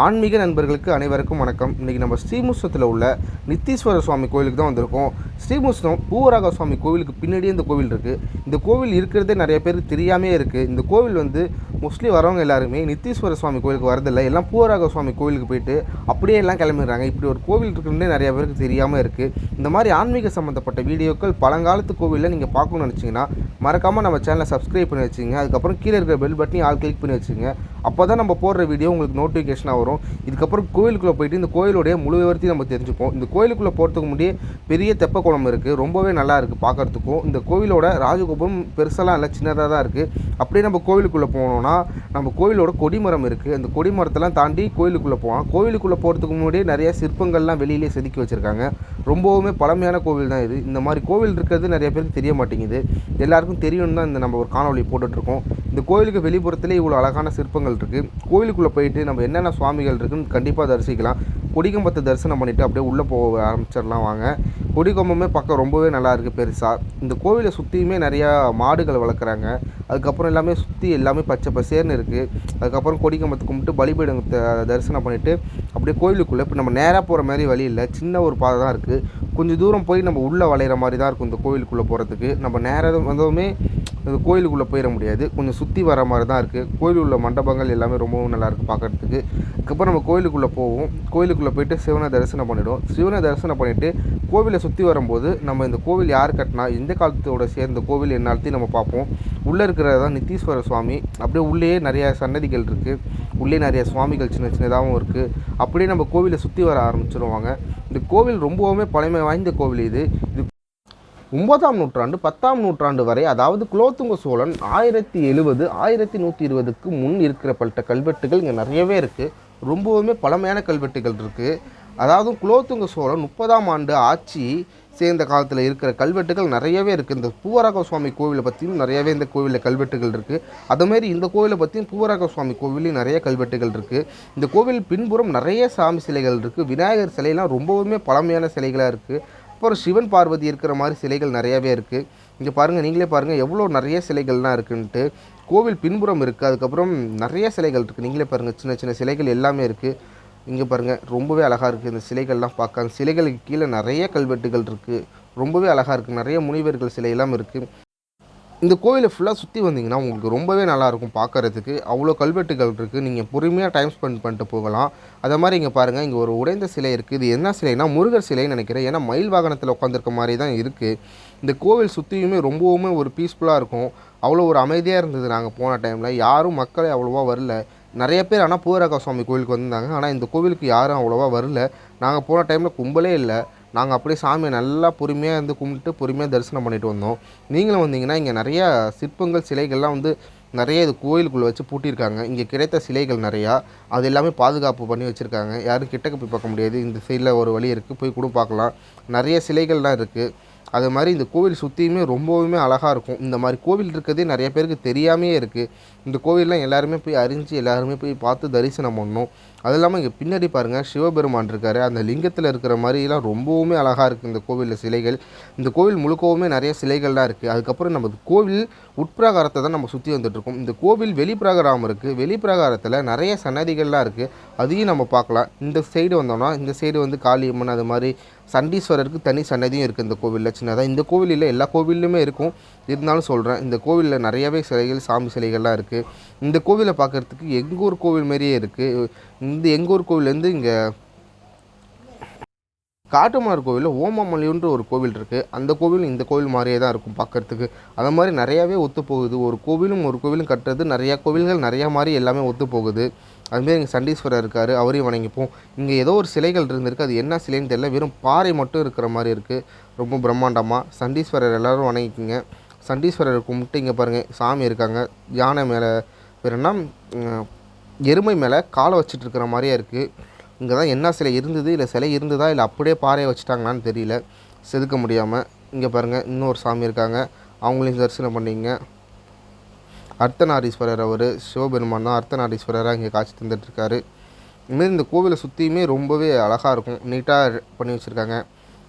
ஆன்மீக நண்பர்களுக்கு அனைவருக்கும் வணக்கம். இன்றைக்கி நம்ம ஸ்ரீமுஷ்ணத்தில் உள்ள நித்தீஸ்வரர் சுவாமி கோவிலுக்கு தான் வந்திருக்கோம். ஸ்ரீமுஷ்ணம் பூவராக சுவாமி கோவிலுக்கு பின்னாடியே இந்த கோவில் இருக்குது. இந்த கோவில் இருக்கிறதே நிறைய பேருக்கு தெரியாமே இருக்குது. இந்த கோவில் மோஸ்ட்லி வரவங்க எல்லாருமே நித்தீஸ்வரர் சுவாமி கோவிலுக்கு வரதில்லை, எல்லாம் பூவராக சுவாமி கோவிலுக்கு போயிட்டு அப்படியே எல்லாம் கிளம்பிடுறாங்க. இப்படி ஒரு கோவில் இருக்குன்னே நிறைய பேருக்கு தெரியாமல் இருக்குது. இந்த மாதிரி ஆன்மீக சம்மந்தப்பட்ட வீடியோக்கள் பழங்காலத்து கோவிலில் நீங்கள் பார்க்கணும்னு நினச்சிங்கன்னா மறக்காமல் நம்ம சேனலை சப்ஸ்கிரைப் பண்ணி வச்சுங்க. அதுக்கப்புறம் கீழே இருக்கிற பெல் பட்டனையும் ஆல் கிளிக் பண்ணி வச்சுங்க. அப்போ தான் நம்ம போடுற வீடியோ உங்களுக்கு நோட்டிஃபிகேஷனாக வரும். இதுக்கப்புறம் கோயிலுக்குள்ளே போயிட்டு இந்த கோயிலுடைய முழு விவரத்தையும் நம்ம தெரிஞ்சுப்போம். இந்த கோயிலுக்குள்ளே போகிறதுக்கு முன்னாடியே பெரிய தெப்ப குளம் இருக்குது, ரொம்பவே நல்லா இருக்குது பார்க்குறதுக்கும். இந்த கோவிலோட ராஜகோபுரம் பெருசெல்லாம் இல்லை, சின்னதாக தான் இருக்குது. அப்படியே நம்ம கோவிலுக்குள்ளே போனோம்னா நம்ம கோவிலோட கொடிமரம் இருக்குது. அந்த கொடிமரத்தெல்லாம் தாண்டி கோவிலுக்குள்ளே போகலாம். கோவிலுக்குள்ளே போகிறதுக்கு முன்னாடியே நிறைய சிற்பங்கள்லாம் வெளியிலே செதுக்கி வச்சுருக்காங்க. ரொம்பவுமே பழமையான கோவில் தான் இது. இந்த மாதிரி கோவில் இருக்கிறது நிறைய பேருக்கு தெரிய மாட்டேங்குது. எல்லாருக்கும் தெரியும்னு தான் நம்ம ஒரு காணொலி போட்டுட்ருக்கோம். இந்த கோவிலுக்கு வெளிப்புறத்துலேயே இவ்வளோ அழகான சிற்பங்கள் இருக்குது. கோவிலுக்குள்ளே போயிட்டு நம்ம என்னென்ன சுவாமிகள் இருக்குன்னு கண்டிப்பாக தரிசிக்கலாம். கொடிக்கம்பத்தை தரிசனம் பண்ணிவிட்டு அப்படியே உள்ளே போக ஆரம்பிச்சிடலாம் வாங்க. கொடிக்கம்பமே பார்க்க ரொம்பவே நல்லா இருக்குது பெருசாக. இந்த கோவிலை சுற்றியுமே நிறையா மாடுகள் வளர்க்குறாங்க. அதுக்கப்புறம் எல்லாமே சுற்றி எல்லாமே பச்சை பசேர்னு இருக்குது. அதுக்கப்புறம் கொடிக்கம்பத்தை கும்பிட்டு பலிபீடத்தை தரிசனம் பண்ணிவிட்டு அப்படியே கோவிலுக்குள்ளே இப்போ நம்ம நேராக போகிற மாதிரி வழி இல்லை, சின்ன ஒரு பாதை தான் இருக்குது. கொஞ்சம் தூரம் போய் நம்ம உள்ளே வளையிற மாதிரி தான் இருக்கும் இந்த கோவிலுக்குள்ளே போகிறதுக்கு. நம்ம நேராக வந்ததுமே இந்த கோயிலுக்குள்ளே போயிட முடியாது, கொஞ்சம் சுற்றி வர மாதிரி தான் இருக்குது. கோயில் உள்ள மண்டபங்கள் எல்லாமே ரொம்பவும் நல்லாயிருக்கு பார்க்குறதுக்கு. அதுக்கப்புறம் நம்ம கோயிலுக்குள்ளே போவோம். கோயிலுக்குள்ளே போய்ட்டு சிவனை தரிசனம் பண்ணிவிடுவோம். சிவனை தரிசனம் பண்ணிவிட்டு கோவிலை சுற்றி வரும்போது நம்ம இந்த கோவில் யார் கட்டினா, எந்த காலத்தோட சேர்ந்த கோவில் என்னால்த்தையும் நம்ம பார்ப்போம். உள்ளே இருக்கிறது தான் நித்தீஸ்வரர் சுவாமி. அப்படியே உள்ளே நிறையா சன்னதிகள் இருக்குது, உள்ளே நிறைய சுவாமிகள் சின்ன சின்னதாகவும் இருக்குது. அப்படியே நம்ம கோவிலை சுற்றி வர ஆரம்பிச்சிடுவாங்க. இந்த கோவில் ரொம்பவுமே பழமை வாய்ந்த கோவில். இது 9ஆம் நூற்றாண்டு 10ஆம் நூற்றாண்டு வரை, அதாவது குலோத்துங்க சோழன் 1070 1120க்கு முன் இருக்கிறப்பட்ட கல்வெட்டுகள் இங்கே நிறையவே இருக்குது. ரொம்பவுமே பழமையான கல்வெட்டுகள் இருக்குது. அதாவது குலோத்துங்க சோழன் 30ஆம் ஆண்டு ஆட்சி சேர்ந்த காலத்தில் இருக்கிற கல்வெட்டுகள் நிறையவே இருக்குது. இந்த பூவராக சுவாமி கோவிலை பற்றியும் நிறையவே இந்த கோவிலில் கல்வெட்டுகள் இருக்குது. அதுமாரி இந்த கோவிலை பற்றியும் பூவராக சுவாமி கோவிலையும் நிறைய கல்வெட்டுகள் இருக்குது. இந்த கோவில் பின்புறம் நிறைய சாமி சிலைகள் இருக்குது. விநாயகர் சிலையெல்லாம் ரொம்பவுமே பழமையான சிலைகளாக இருக்குது. அப்புறம் சிவன் பார்வதி இருக்கிற மாதிரி சிலைகள் நிறையாவே இருக்குது. இங்கே பாருங்கள், நீங்களே பாருங்கள் எவ்வளோ நிறைய சிலைகள்லாம் இருக்குன்ட்டு. கோவில் பின்புறம் இருக்குது. அதுக்கப்புறம் நிறைய சிலைகள் இருக்குது. நீங்களே பாருங்கள், சின்ன சின்ன சிலைகள் எல்லாமே இருக்குது. இங்கே பாருங்கள், ரொம்பவே அழகாக இருக்குது இந்த சிலைகள்லாம் பார்க்க. அந்த சிலைகளுக்கு கீழே நிறைய கல்வெட்டுகள் இருக்குது. ரொம்பவே அழகாக இருக்குது. நிறைய முனிவர்கள் சிலையெல்லாம் இருக்குது. இந்த கோவிலை ஃபுல்லாக சுற்றி வந்தீங்கன்னா உங்களுக்கு ரொம்பவே நல்லாயிருக்கும் பார்க்குறதுக்கு. அவ்வளோ கல்வெட்டுகள் இருக்குது. நீங்கள் பொறுமையாக டைம் ஸ்பெண்ட் பண்ணிட்டு போகலாம். அதை மாதிரி இங்கே பாருங்கள், இங்கே ஒரு உடைந்த சிலை இருக்குது. இது என்ன சிலைனா முருகர் சிலைன்னு நினைக்கிறேன். ஏன்னா மயில் வாகனத்தில் உட்காந்துருக்க மாதிரி தான் இருக்குது. இந்த கோவில் சுற்றியுமே ரொம்பவுமே ஒரு பீஸ்ஃபுல்லாக இருக்கும். அவ்வளோ ஒரு அமைதியாக இருந்தது. நாங்கள் போன டைமில் யாரும் மக்களே அவ்வளோவா வரல. நிறைய பேர் ஆனால் பூவராக சுவாமி கோவிலுக்கு வந்திருந்தாங்க. ஆனால் இந்த கோவிலுக்கு யாரும் அவ்வளோவா வரல. நாங்கள் போன டைமில் கும்பலே இல்லை. நாங்கள் அப்படியே சாமியை நல்லா பொறுமையாக கும்பிட்டு பொறுமையாக தரிசனம் பண்ணிட்டு வந்தோம். நீங்களும் வந்தீங்கன்னா இங்கே நிறையா சிற்பங்கள் சிலைகள்லாம் நிறைய இது கோயிலுக்குள்ளே வச்சு பூட்டியிருக்காங்க. இங்கே கிடைத்த சிலைகள் நிறையா, அது எல்லாமே பாதுகாப்பு பண்ணி வச்சுருக்காங்க. யாரும் கிட்டக்க போய் பார்க்க முடியாது. இந்த சைடில் ஒரு வழி இருக்குது, போய் கூட பார்க்கலாம். நிறைய சிலைகள்லாம் இருக்குது. அது மாதிரி இந்த கோவில் சுற்றியுமே ரொம்பவுமே அழகாக இருக்கும். இந்த மாதிரி கோவில் இருக்கிறதே நிறைய பேருக்கு தெரியாமையே இருக்குது. இந்த கோவிலெலாம் எல்லாருமே போய் அறிஞ்சு எல்லாருமே போய் பார்த்து தரிசனம் பண்ணணும். அது இல்லாமல் இங்கே பின்னாடி பாருங்கள், சிவபெருமான் இருக்கார். அந்த லிங்கத்தில் இருக்கிற மாதிரிலாம் ரொம்பவுமே அழகாக இருக்குது இந்த கோவிலில் சிலைகள். இந்த கோவில் முழுக்கவுமே நிறைய சிலைகள்லாம் இருக்குது. அதுக்கப்புறம் நம்ம கோவில் உட்பிரகாரத்தை தான் நம்ம சுற்றி வந்துட்டுருக்கோம். இந்த கோவில் வெளிப்பிரகாரம் இருக்குது. வெளிப்பிரகாரத்தில் நிறைய சன்னதிகள்லாம் இருக்குது. அதையும் நம்ம பார்க்கலாம். இந்த சைடு வந்தோம்னா இந்த சைடு காளியம்மன், அது மாதிரி சண்டீஸ்வரருக்கு தனி சன்னதியும் இருக்குது இந்த கோவிலில் சின்னதாக. இந்த கோவிலில் எல்லா கோவில்லையுமே இருக்கும், இருந்தாலும் சொல்கிறேன். இந்த கோவிலில் நிறையவே சிலைகள், சாமி சிலைகள்லாம் இருக்குது. இந்த கோவிலை பார்க்குறதுக்கு எங்கூர் கோவில் மாதிரியே இருக்குது. இந்த எங்கூர் கோவிலேருந்து இங்கே காட்டுமன்னார் கோவிலில் ஓமாமலையுன்ற ஒரு கோவில் இருக்குது. அந்த கோவில் இந்த கோவில் மாதிரியே தான் இருக்கும் பார்க்குறதுக்கு. அது மாதிரி நிறையாவே ஒத்து போகுது. ஒரு கோவிலும் கட்டுறது நிறையா கோவில்கள் நிறையா மாதிரி எல்லாமே ஒத்து போகுது. அதுமாரி இங்கே சண்டீஸ்வரர் இருக்கார், அவரையும் வணங்கிப்போம். இங்கே ஏதோ ஒரு சிலைகள் இருந்திருக்கு, அது என்ன சிலைன்னு தெரியல, வெறும் பாறை மட்டும் இருக்கிற மாதிரி இருக்குது. ரொம்ப பிரம்மாண்டமாக சண்டீஸ்வரர் எல்லோரும் வணங்கிக்கிங்க. சண்டீஸ்வரர் கும்பிட்டு இங்கே பாருங்கள் சாமி இருக்காங்க. யானை மேலே வேறுனா எருமை மேலே காலை வச்சுட்டு இருக்கிற மாதிரியே இருக்குது. இங்கே தான் என்ன சிலை இருந்தது, இல்லை சிலை இருந்ததா இல்லை அப்படியே பாறையை வச்சுட்டாங்களான்னு தெரியல, செதுக்க முடியாமல். இங்கே பாருங்கள் இன்னொரு சாமி இருக்காங்க, அவங்களையும் தரிசனம் பண்ணிங்க. அர்த்தநாரீஸ்வரர், அவர் சிவபெருமான் தான் அர்த்தநாரீஸ்வரராக இங்கே காட்சி தந்துட்டுருக்காரு. இதுமாரி இந்த கோவிலை சுற்றியுமே ரொம்பவே அழகாக இருக்கும். நீட்டாக பண்ணி வச்சுருக்காங்க,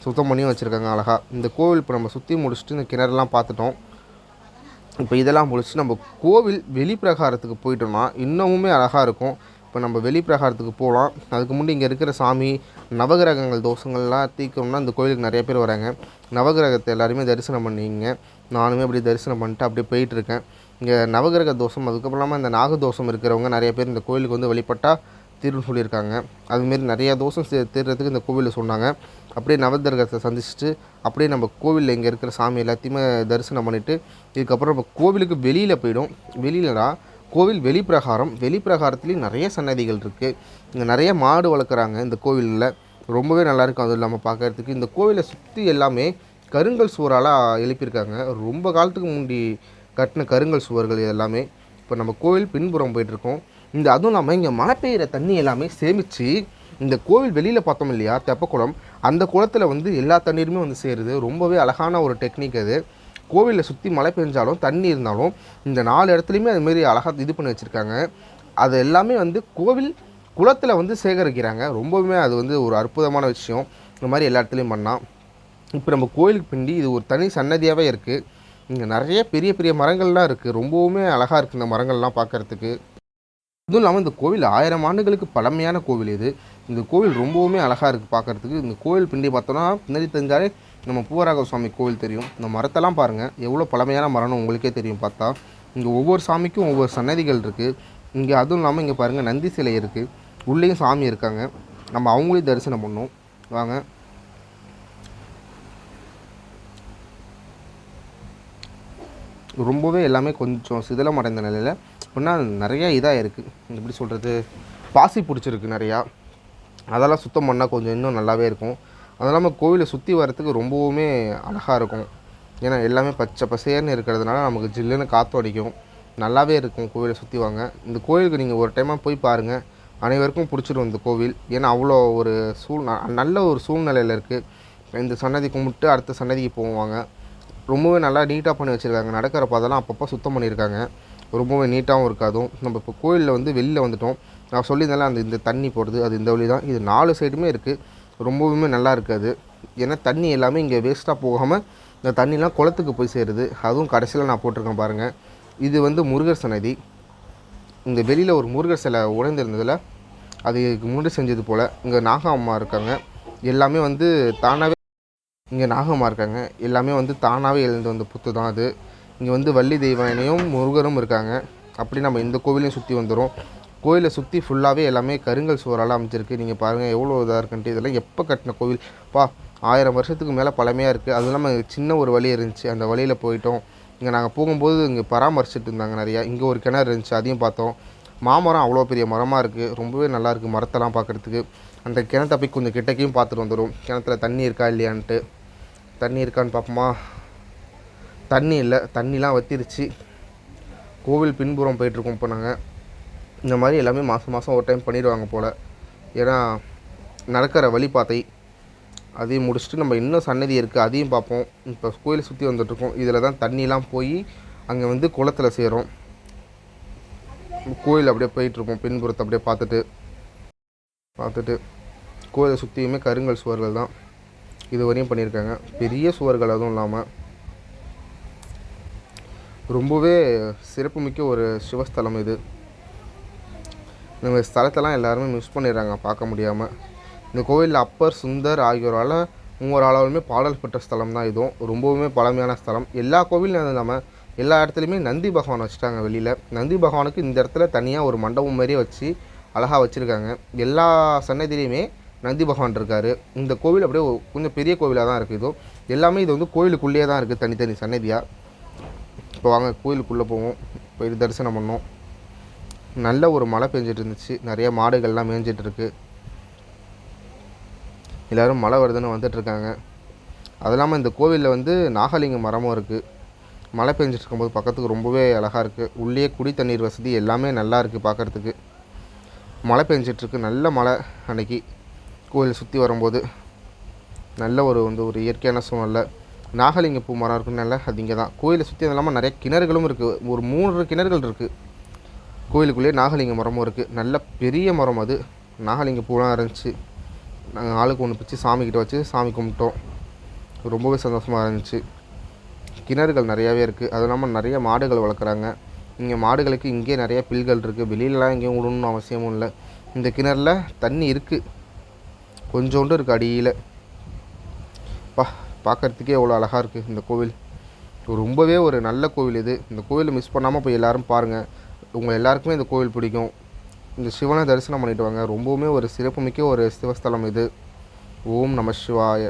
சுத்தம் பண்ணியும் வச்சுருக்காங்க அழகாக. இந்த கோவில் இப்போ நம்ம சுற்றி முடிச்சுட்டு இந்த கிணறுலாம் பார்த்துட்டோம். இப்போ இதெல்லாம் முடிச்சு நம்ம கோவில் வெளிப்பிரகாரத்துக்கு போயிட்டோம்னா இன்னமுமே அழகாக இருக்கும். இப்போ நம்ம வெளி பிரகாரத்துக்கு போகலாம். அதுக்கு முன்னாடி இங்கே இருக்கிற சாமி நவகிரகங்கள் தோஷங்கள்லாம் தீர்க்கணும்னா இந்த கோயிலுக்கு நிறைய பேர் வராங்க. நவகிரகத்தை எல்லாருமே தரிசனம் பண்ணிங்க. நானுமே அப்படி தரிசனம் பண்ணிட்டு அப்படியே போயிட்டுருக்கேன். இங்கே நவகிரக தோஷம் அதுக்கப்புறமா இந்த நாக தோஷம் இருக்கிறவங்க நிறைய பேர் இந்த கோயிலுக்கு வந்து வழிபட்டால் தீர்வுன்னு சொல்லியிருக்காங்க. அதுமாரி நிறையா தோஷம் தீர்றதுக்கு இந்த கோவிலில் சொன்னாங்க. அப்படியே நவகிரகத்தை சந்திச்சுட்டு அப்படியே நம்ம கோவிலில் இங்கே இருக்கிற சாமி எல்லாத்தையுமே தரிசனம் பண்ணிவிட்டு இதுக்கப்புறம் நம்ம கோவிலுக்கு வெளியில் போயிடும். வெளியிலனா கோவில் வெளிப்பிரகாரத்துலேயும் நிறைய சன்னதிகள் இருக்குது. இங்கே நிறைய மாடு வளர்க்குறாங்க இந்த கோவிலில். ரொம்பவே நல்லாயிருக்கும். அதுவும் இல்லாமல் பார்க்குறதுக்கு இந்த கோவிலை சுற்றி எல்லாமே கருங்கல் சுவரால் எழுப்பியிருக்காங்க. ரொம்ப காலத்துக்கு முன்னாடி கட்டின கருங்கல் சுவர்கள் எல்லாமே. இப்போ நம்ம கோவில் பின்புறம் போயிட்டுருக்கோம். அதுவும் இல்லாமல் இங்கே மழை பெய்கிற தண்ணி எல்லாமே சேமித்து இந்த கோவில் வெளியில் பார்த்தோம் இல்லையா தெப்பக்குளம், அந்த குளத்தில் வந்து எல்லா தண்ணீருமே வந்து சேருது. ரொம்பவே அழகான ஒரு டெக்னிக் அது. கோவிலில் சுற்றி மழை பெஞ்சாலும் தண்ணி இருந்தாலும் இந்த 4 இடத்துலையுமே அதுமாரி அழகாக இது பண்ணி வச்சுருக்காங்க. அது எல்லாமே வந்து கோவில் குளத்தில் வந்து சேகரிக்கிறாங்க. ரொம்பவுமே அது வந்து ஒரு அற்புதமான விஷயம். இந்த மாதிரி எல்லா இடத்துலையும் பண்ணால். இப்போ நம்ம கோவிலுக்கு பின்னாடி இது ஒரு தனி சன்னதியாகவே இருக்குது. இங்கே நிறைய பெரிய பெரிய மரங்கள்லாம் இருக்குது. ரொம்பவுமே அழகாக இருக்குது இந்த மரங்கள்லாம் பார்க்குறதுக்கு. இதுவும் இல்லாமல் இந்த கோவில் 1000 ஆண்டுகளுக்கு பழமையான கோவில் இது. இந்த கோவில் ரொம்பவுமே அழகாக இருக்குது பார்க்குறதுக்கு. இந்த கோவில் பின்னாடி பார்த்தோன்னா பின்னாடி தெரிஞ்சாலே நம்ம பூவராக சுவாமி கோவில் தெரியும். இந்த மரத்தெல்லாம் பாருங்கள் எவ்வளோ பழமையான மரம்னு உங்களுக்கே தெரியும் பார்த்தா. இங்கே ஒவ்வொரு சாமிக்கும் ஒவ்வொரு சன்னதிகள் இருக்குது. இங்கே அதுவும் இல்லாமல் இங்கே பாருங்கள் நந்தி சிலை இருக்குது. உள்ளேயும் சாமி இருக்காங்க. நம்ம அவங்களையும் தரிசனம் பண்ணோம். வாங்க. ரொம்பவே எல்லாமே கொஞ்சம் சிதிலம் அடைந்த நிலையில் அப்படின்னா நிறையா இதாக இருக்குது. எப்படி சொல்கிறது, பாசி பிடிச்சிருக்கு நிறையா. அதெல்லாம் சுத்தம் பண்ணால் கொஞ்சம் இன்னும் நல்லாவே இருக்கும். அது இல்லாமல் கோவிலை சுற்றி வரத்துக்கு ரொம்பவுமே அழகாக இருக்கும். ஏன்னா எல்லாமே பச்சை பசேர்னு இருக்கிறதுனால நமக்கு ஜில்லுன்னு காற்று அடிக்கும். நல்லாவே இருக்கும். கோவிலை சுற்றி வாங்க. இந்த கோவிலுக்கு நீங்கள் ஒரு டைமாக போய் பாருங்கள். அனைவருக்கும் பிடிச்சிடும் இந்த கோவில். ஏன்னா அவ்வளோ ஒரு நல்ல ஒரு சூழ்நிலையில் இருக்குது. இந்த சன்னதி கும்பிட்டு அடுத்த சன்னதிக்கு போவாங்க. ரொம்பவே நல்லா நீட்டாக பண்ணி வச்சுருக்காங்க. நடக்கிற பாதெல்லாம் அப்பப்போ சுத்தம் பண்ணியிருக்காங்க. ரொம்பவே நீட்டாகவும் இருக்காதும். நம்ம இப்போ கோயிலில் வந்து வெளியில் வந்துட்டோம். நான் சொல்லியிருந்தாலும் இந்த தண்ணி போடுறது அது இந்த வழி தான். இது 4 சைடுமே இருக்குது. ரொம்பவுமே நல்லா இருக்காது. ஏன்னா தண்ணி எல்லாமே இங்கே வேஸ்ட்டாக போகாமல் இந்த தண்ணிலாம் குளத்துக்கு போய் சேருது. அதுவும் கடைசியில் நான் போட்டிருக்கேன் பாருங்கள். இது வந்து முருகர் சன்னதி. இந்த வெளியில் ஒரு முருகர் சிலை உடைந்திருந்ததில் அதுக்கு முன்னாடி செஞ்சது போல். இங்கே நாகம்மா இருக்காங்க. எல்லாமே வந்து தானாகவே இங்கே நாகம்மா இருக்காங்க. எல்லாமே வந்து தானாகவே எழுந்து வந்த புத்து தான் அது. இங்கே வந்து வள்ளி தெய்வானையும் முருகரும் இருக்காங்க. அப்படி நம்ம இந்த கோவிலையும் சுற்றி வந்துடும். கோயிலை சுற்றி ஃபுல்லாகவே எல்லாமே கருங்கல் சுவரால் அமைச்சிருக்கு. நீங்கள் பாருங்கள் எவ்வளோ இதாக இருக்குன்ட்டு. இதெல்லாம் எப்போ கட்டின கோவில் 1000 வருஷத்துக்கு மேலே பழமையாக இருக்குது. அதுவும் இல்லாமல் சின்ன ஒரு வழி இருந்துச்சு. அந்த வழியில் போயிட்டோம். இங்கே நாங்கள் போகும்போது இங்கே பராமரிச்சுட்டு இருந்தாங்க நிறையா. இங்கே ஒரு கிணறு இருந்துச்சு, அதையும் பார்த்தோம். மாமரம் அவ்வளோ பெரிய மரமாக இருக்குது. ரொம்பவே நல்லாயிருக்கு மரத்தெல்லாம் பார்க்குறதுக்கு. அந்த கிணத்தை போய் கொஞ்சம் கிட்டக்கையும் பார்த்துட்டு வந்துடும். கிணத்துல தண்ணி இருக்கா இல்லையான்ட்டு. தண்ணி இருக்கான்னு பார்ப்போமா? தண்ணி இல்லை, தண்ணிலாம் வற்றிருச்சு. கோவில் பின்புறம் போயிட்டுருக்கோம். இப்போ நாங்கள் இந்த மாதிரி எல்லாமே மாதம் ஒரு டைம் பண்ணிடுவாங்க போல். ஏன்னா நடக்கிற வழிபாதை அதையும் முடிச்சுட்டு நம்ம இன்னும் சன்னதி இருக்குது, அதையும் பார்ப்போம். இப்போ கோயிலை சுற்றி வந்துட்டுருக்கோம். இதில் தான் தண்ணிலாம் போய் அங்கே வந்து குளத்தில் சேரும். கோயில் அப்படியே போயிட்டுருக்கோம். பின்புறத்தை அப்படியே பார்த்துட்டு கோயிலை சுற்றியுமே கருங்கல் சுவர்கள் தான் இது வரையும் பண்ணியிருக்காங்க. பெரிய சுவர்கள் அதுவும் இல்லாமல் ரொம்பவே சிறப்புமிக்க ஒரு சிவஸ்தலம் இது. இந்த ஸ்தலத்தெல்லாம் எல்லாருமே மிஸ் பண்ணிடுறாங்க பார்க்க முடியாமல். இந்த கோவிலில் அப்பர் சுந்தர் ஆகியோரால் 3 ஆளாலுமே பாடல் பெற்ற ஸ்தலம் தான் இதுவும். ரொம்பவுமே பழமையான ஸ்தலம். எல்லா கோவிலும் இல்லாமல் எல்லா இடத்துலையுமே நந்தி பகவான் வச்சுட்டாங்க வெளியில். நந்தி பகவானுக்கு இந்த இடத்துல தனியாக ஒரு மண்டபம் மாதிரியே வச்சு அழகாக வச்சுருக்காங்க. எல்லா சன்னதிலையுமே நந்தி பகவான் இருக்கார். இந்த கோவில் அப்படியே கொஞ்சம் பெரிய கோவிலாக தான் இருக்குது. எல்லாமே இது வந்து கோவிலுக்குள்ளேயே தான் இருக்குது, தனித்தனி சன்னதியாக. இப்போ வாங்க கோயிலுக்குள்ளே போவோம். போய் தரிசனம் பண்ணோம். நல்ல ஒரு மழை பெஞ்சிட்டு இருந்துச்சு. நிறைய மாடுகள்லாம் மேய்ஞ்சிட்ருக்கு. எல்லோரும் மழை வருதுன்னு வந்துட்டுருக்காங்க. அது இல்லாமல் இந்த கோவிலில் வந்து நாகலிங்க மரமும் இருக்குது. மழை பெஞ்சிட்டு இருக்கும்போது பக்கத்துக்கு ரொம்பவே அழகாக இருக்குது. உள்ளே குடி தண்ணீர் வசதி எல்லாமே நல்லா இருக்குது பார்க்குறதுக்கு. மழை பெஞ்சிட்ருக்கு. நல்ல மழை அன்றைக்கி கோவிலை சுற்றி வரும்போது. நல்ல ஒரு இயற்கையான சூழ்நிலை. நாகலிங்க பூ மரம் இருக்குன்னு அது இங்கே தான். கோயிலை சுற்றி அது இல்லாமல் நிறைய கிணறுகளும் இருக்குது. ஒரு 3 கிணறுகள் இருக்குது கோயிலுக்குள்ளேயே. நாகலிங்க மரமும் இருக்குது. நல்ல பெரிய மரம் அது. நாகலிங்க பூலாம் இருந்துச்சு. நாங்கள் ஆளுக்கு ஒன்று பிச்சு சாமிக்கிட்ட வச்சு சாமி கும்பிட்டோம். ரொம்பவே சந்தோஷமாக இருந்துச்சு. கிணறுகள் நிறையாவே இருக்குது. அது இல்லாமல் நிறைய மாடுகள் வளர்க்குறாங்க. இங்கே மாடுகளுக்கு இங்கே நிறைய பில்கள் இருக்குது. வெளியிலலாம் எங்கேயும் விடணும்னு அவசியமும் இல்லை. இந்த கிணறுல தண்ணி இருக்குது, கொஞ்சோண்டு இருக்குது அடியில். பார்க்குறதுக்கே எவ்வளோ அழகாக இருக்குது இந்த கோவில். ரொம்பவே ஒரு நல்ல கோவில் இது. இந்த கோவிலை மிஸ் பண்ணாமல் போய் எல்லோரும் பாருங்கள். உங்கள் எல்லாருக்குமே இந்த கோவில் பிடிக்கும். இந்த சிவனை தரிசனம் பண்ணிட்டு வாங்க. ரொம்பவுமே ஒரு சிறப்புமிக்க ஒரு சிவஸ்தலம் இது. ஓம் நம சிவாய.